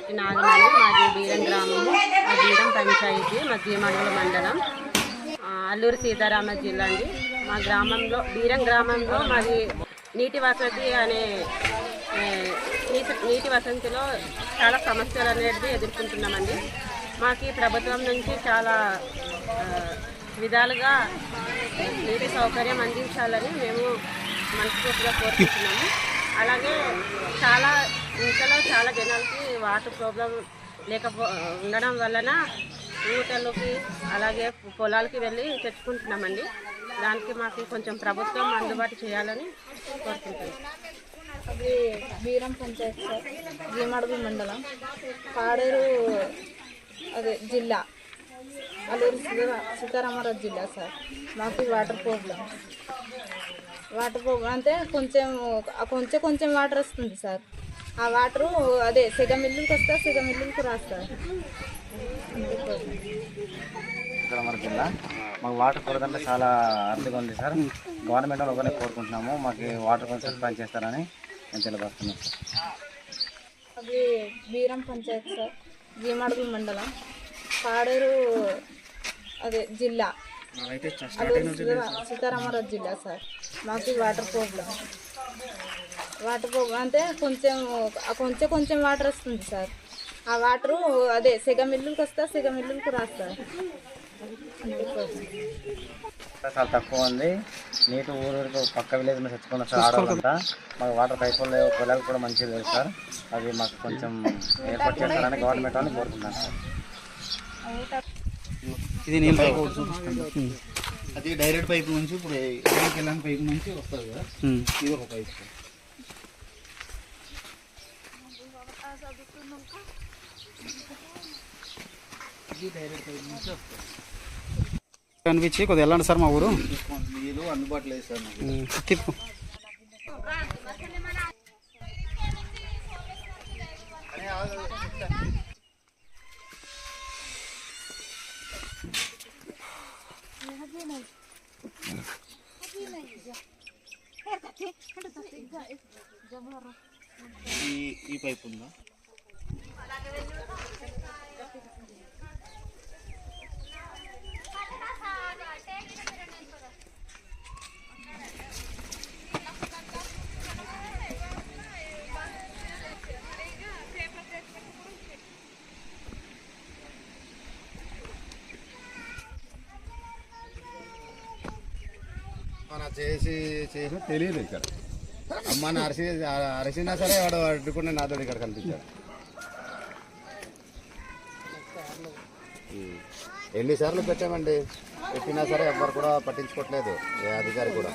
మట్టి నాగమణి, మాది బీరం గ్రామము, మా బీరం పంచాయతీ, మధ్యమడుగుల మండలం, అల్లూరు సీతారామ జిల్లా అండి. మా గ్రామంలో బీరం గ్రామంలో మాది నీటి వసతి అనే నీటి వసతిలో చాలా సమస్యలు అనేది ఎదుర్కొంటున్నామండి. మాకు ప్రభుత్వం నుంచి చాలా విధాలుగా నీటి సౌకర్యం అందించాలని మేము మనస్ఫూర్తిగా కోరుకుంటున్నాము. అలాగే చాలా ఇంట్లో చాలా జనాలకి వాటర్ ప్రాబ్లం ఉండడం వలన ఊటలకి అలాగే పొలాలకి వెళ్ళి తెచ్చుకుంటున్నామండి. దానికి మాకు కొంచెం ప్రభుత్వం అందుబాటు చేయాలని కోరుకుంటున్నాం. అది బీరం పంచాయతీ సార్, భీమడుగు మండలం, పాడేరు అదే జిల్లా, అల్లూరు సీతారామరాజు జిల్లా సార్. మాకు వాటర్ ప్రాబ్లం అంటే కొంచెం వాటర్ వస్తుంది సార్. ఆ వాటరు అదే సిగమిల్లుకి వస్తా, సిగమిల్లుకి రాస్తారు. సీతారామరాజు జిల్లా మాకు వాటర్ కొరత అంటే చాలా అర్థంగా ఉంది సార్. గవర్నమెంట్ వాళ్ళు ఒకనే కోరుకుంటున్నాము, మాకు వాటర్ కొంచెం పని చేస్తారని నేను తెలియపరుస్తున్నాను సార్. అది బీరం పంచాయతీ సార్, భీమడుగు మండలం, పాడేరు అదే జిల్లా, అల్లూరు సీతారామరాజు జిల్లా సార్. మాకు వాటర్ ప్రాబ్లం అంటే కొంచెం వాటర్ వస్తుంది సార్. ఆ వాటరు అదే సిగమిల్లుకి వస్తా, సిగమిల్లుకి రాస్తారు. చాలా తక్కువ ఉంది. నీటి ఊరికి పక్క విలేజ్ మీద తెచ్చుకున్న సార్ ఆడవాళ్ళంతా. మాకు వాటర్ పైపులు లేవు, పొలాలు కూడా మంచిగా లేవు సార్. అది మాకు కొంచెం ఏర్పాటు చేస్తారని గవర్నమెంట్ వాళ్ళని కోరుకుంటున్నాను సార్. ఇది నేను పైపు అది డైరెక్ట్ పైపు నుంచి ఇప్పుడు వెళ్ళని పైపు నుంచి వస్తుంది కదా, ఇది ఒక పైపు. ఇది డైరెక్ట్ పైపు నుంచి వస్తుంది. అనిపించి కొద్దిగా వెళ్ళండి సార్, మా ఊరు నీళ్ళు అందుబాటులో లేదు సార్ నాకు. తిప్పు ఈ పైపు ఉందా? చేసి తెలియదు ఇక్కడ. అమ్మని అరిసినా సరే వాడు అడ్డుకునే నాతో ఇక్కడ కనిపించాడు. ఎన్నిసార్లు పెట్టామండి, పెట్టినా సరే ఎవ్వరు కూడా పట్టించుకోవట్లేదు, ఏ అధికారి కూడా.